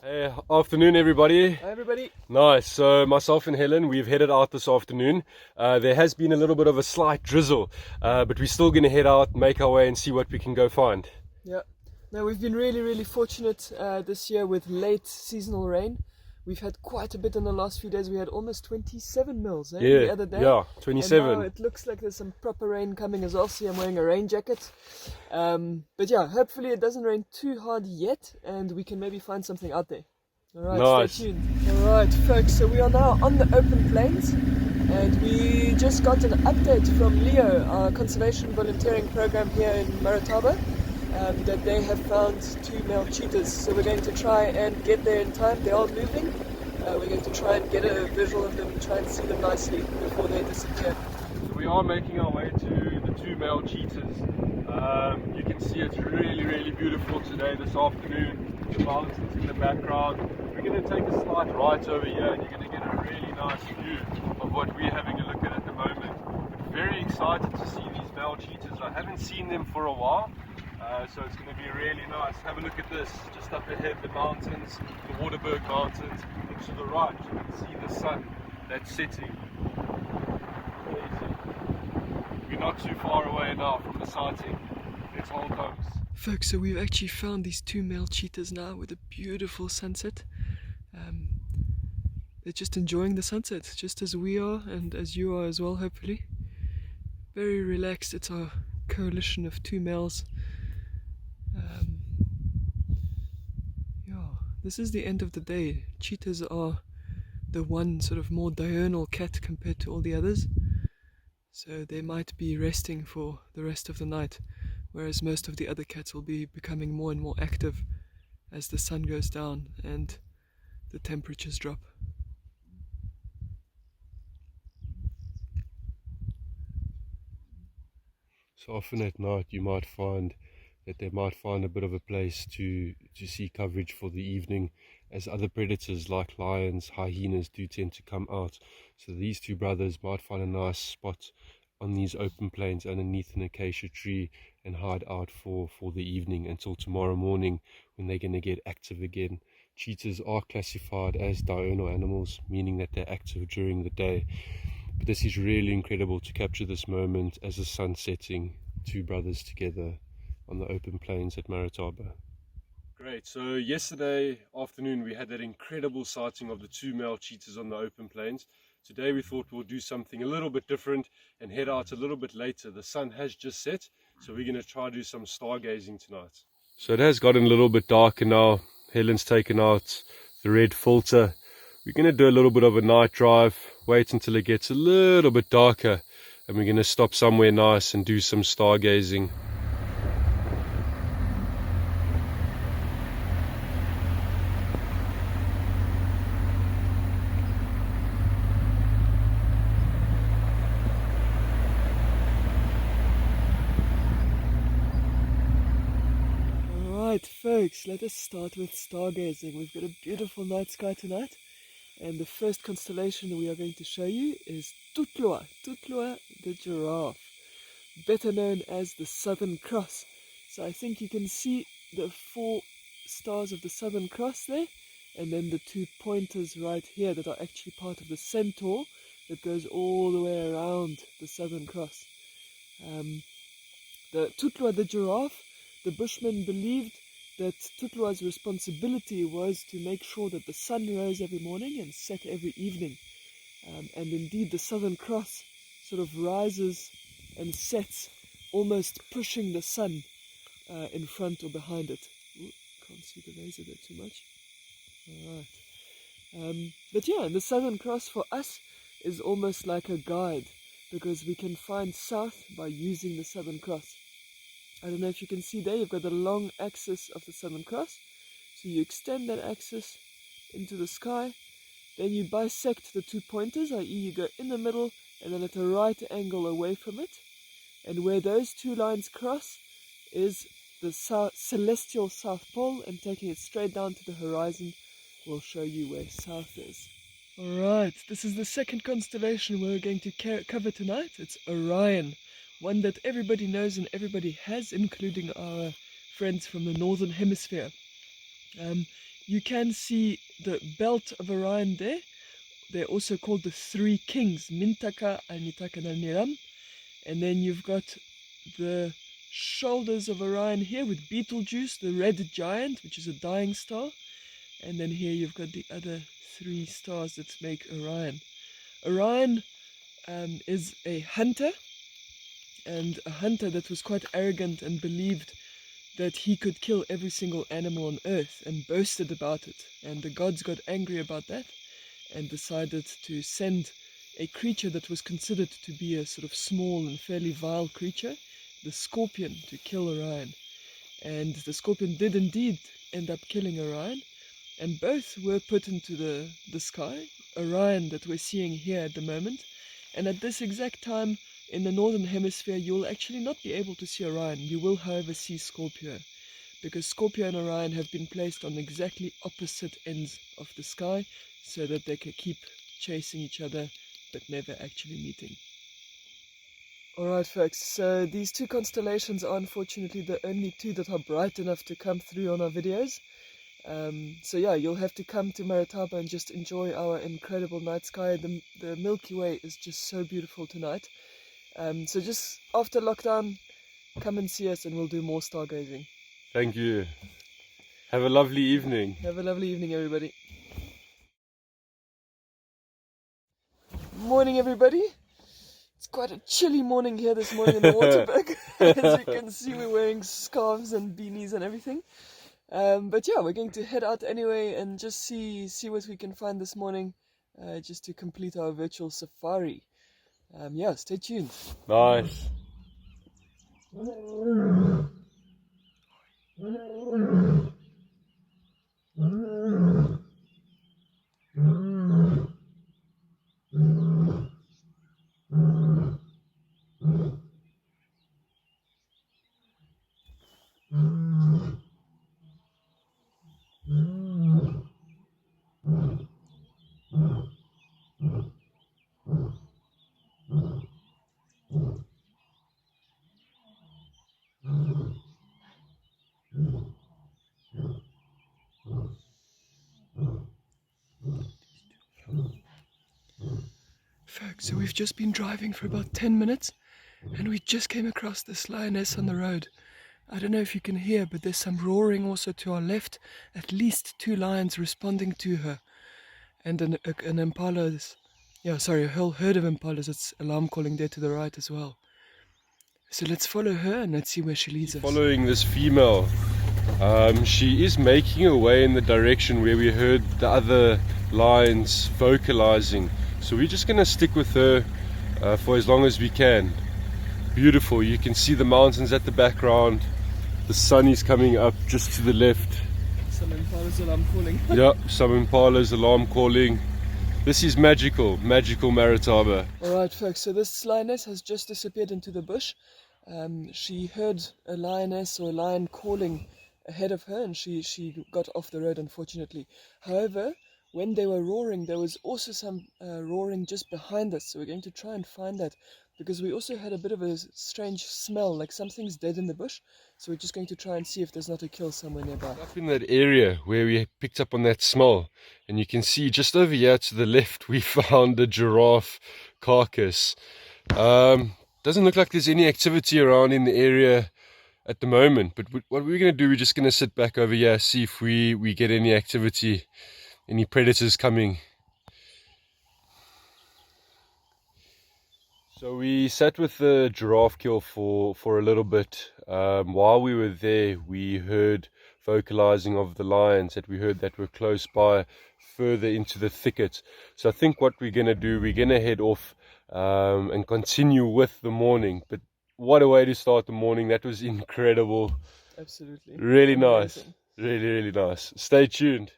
Hey, afternoon everybody. Hi everybody. Nice. So myself and Helen, we've headed out this afternoon. There has been a little bit of a slight drizzle, but we're still going to head out, make our way and see what we can go find. Yeah. Now we've been really fortunate this year with late seasonal rain. We've had quite a bit in the last few days. We had almost 27 mils the other day. Yeah, And 27. now it looks like there's some proper rain coming as well. See, I'm wearing a rain jacket. But yeah, hopefully it doesn't rain too hard yet and we can maybe find something out there. Alright, Nice. Stay tuned. Alright folks, so we are now on the open plains and we just got an update from Leo, our conservation volunteering program here in Marataba. That they have found 2 male cheetahs, so we're going to try and get there in time. They are moving. We're going to try and get a visual of them and try and see them nicely before they disappear. So we are making our way to the 2 male cheetahs. You can see it's really beautiful today, this afternoon. The mountains in the background. We're going to take a slight right over here and you're going to get a really nice view of what we're having a look at the moment. But very excited to see these male cheetahs. I haven't seen them for a while. So it's going to be really nice. Have a look at this, just up ahead, the mountains, the Waterberg Mountains, and to the right you can see the sun that's setting. Amazing. We're not too far away now from the sighting. Let's hold comes. Folks, so we've actually found these 2 male cheetahs now with a beautiful sunset. They're just enjoying the sunset, just as we are and as you are as well, hopefully. Very relaxed. It's a coalition of 2 males. This is the end of the day. Cheetahs are the one sort of more diurnal cat compared to all the others. So they might be resting for the rest of the night, whereas most of the other cats will be becoming more and more active as the sun goes down and the temperatures drop. So often at night you might find that they might find a bit of a place to see coverage for the evening, as other predators like lions, hyenas do tend to come out. So these 2 brothers might find a nice spot on these open plains underneath an acacia tree and hide out for the evening until tomorrow morning when they're going to get active again. Cheetahs are classified as diurnal animals, meaning that they're active during the day. But this is really incredible to capture this moment as the sun's setting, 2 brothers together on the open plains at Marataba. Great, so yesterday afternoon we had that incredible sighting of the 2 male cheetahs on the open plains. Today we thought we'll do something a little bit different and head out a little bit later. The sun has just set, so we're going to try to do some stargazing tonight. So it has gotten a little bit darker now. Helen's taken out the red filter. We're going to do a little bit of a night drive, wait until it gets a little bit darker, and we're going to stop somewhere nice and do some stargazing. Alright folks, let us start with stargazing. We've got a beautiful night sky tonight. And the first constellation we are going to show you is Tutlua the giraffe, better known as the Southern Cross. So I think you can see the 4 stars of the Southern Cross there, and then the 2 pointers right here that are actually part of the centaur that goes all the way around the Southern Cross. The Tutlua the giraffe, the Bushmen believed that Tutlua's responsibility was to make sure that the sun rose every morning and set every evening. And indeed the Southern Cross sort of rises and sets, almost pushing the sun in front or behind it. Ooh, can't see the laser there too much. Alright. But yeah, the Southern Cross for us is almost like a guide, because we can find south by using the Southern Cross. I don't know if you can see there, you've got the long axis of the Southern Cross. So you extend that axis into the sky, then you bisect the 2 pointers, i.e. you go in the middle and then at a right angle away from it. And where those 2 lines cross is the celestial South Pole, and taking it straight down to the horizon will show you where south is. Alright, this is the second constellation we're going to cover tonight. It's Orion. One that everybody knows and everybody has, including our friends from the Northern Hemisphere. you can see the belt of Orion there. They're also called the three kings, Mintaka, Anitaka, and Alniram. And then you've got the shoulders of Orion here with Betelgeuse, the red giant, which is a dying star. And then here you've got the other three stars that make Orion. Orion is a hunter, and a hunter that was quite arrogant and believed that he could kill every single animal on earth and boasted about it. And the gods got angry about that and decided to send a creature that was considered to be a sort of small and fairly vile creature, the scorpion, to kill Orion. And the scorpion did indeed end up killing Orion, and both were put into the sky. Orion that we're seeing here at the moment, and at this exact time in the northern hemisphere you'll actually not be able to see Orion. You will however see Scorpio, because Scorpio and Orion have been placed on exactly opposite ends of the sky so that they can keep chasing each other but never actually meeting. Alright folks, so these two constellations are unfortunately the only two that are bright enough to come through on our videos. So yeah, you'll have to come to Marataba and just enjoy our incredible night sky. The Milky Way is just so beautiful tonight. So just after lockdown, come and see us and we'll do more stargazing. Thank you. Have a lovely evening. Have a lovely evening, everybody. Morning, everybody. It's quite a chilly morning here this morning in the Waterberg. As you can see, we're wearing scarves and beanies and everything. But yeah, we're going to head out anyway and just see what we can find this morning, just to complete our virtual safari. Yeah, stay tuned. Nice. Folks, so we've just been driving for about 10 minutes and we just came across this lioness on the road. I don't know if you can hear, but there's some roaring also to our left. At least 2 lions responding to her. And an impala, a whole herd of impalas that's alarm calling there to the right as well. So let's follow her and let's see where she leads us. Following this female, she is making her way in the direction where we heard the other lions vocalizing. So we're just going to stick with her for as long as we can. Beautiful, you can see the mountains at the background. The sun is coming up just to the left. Some impalas alarm calling. Yep, some impalas alarm calling. This is magical Marataba. Alright folks, so this lioness has just disappeared into the bush. She heard a lioness or a lion calling ahead of her and she got off the road, unfortunately. However, when they were roaring, there was also some roaring just behind us. So we're going to try and find that, because we also had a bit of a strange smell, like something's dead in the bush. So we're just going to try and see if there's not a kill somewhere nearby. Up in that area where we picked up on that smell, and you can see just over here to the left we found a giraffe carcass. Doesn't look like there's any activity around in the area at the moment, but what we're going to do, we're just going to sit back over here, see if we get any activity, any predators coming. So we sat with the giraffe kill for a little bit. While we were there, we heard vocalizing of the lions that we heard that were close by, further into the thicket. So I think what we're going to do, we're going to head off and continue with the morning. But what a way to start the morning. That was incredible. Absolutely. Really amazing. Nice. Really nice. Stay tuned.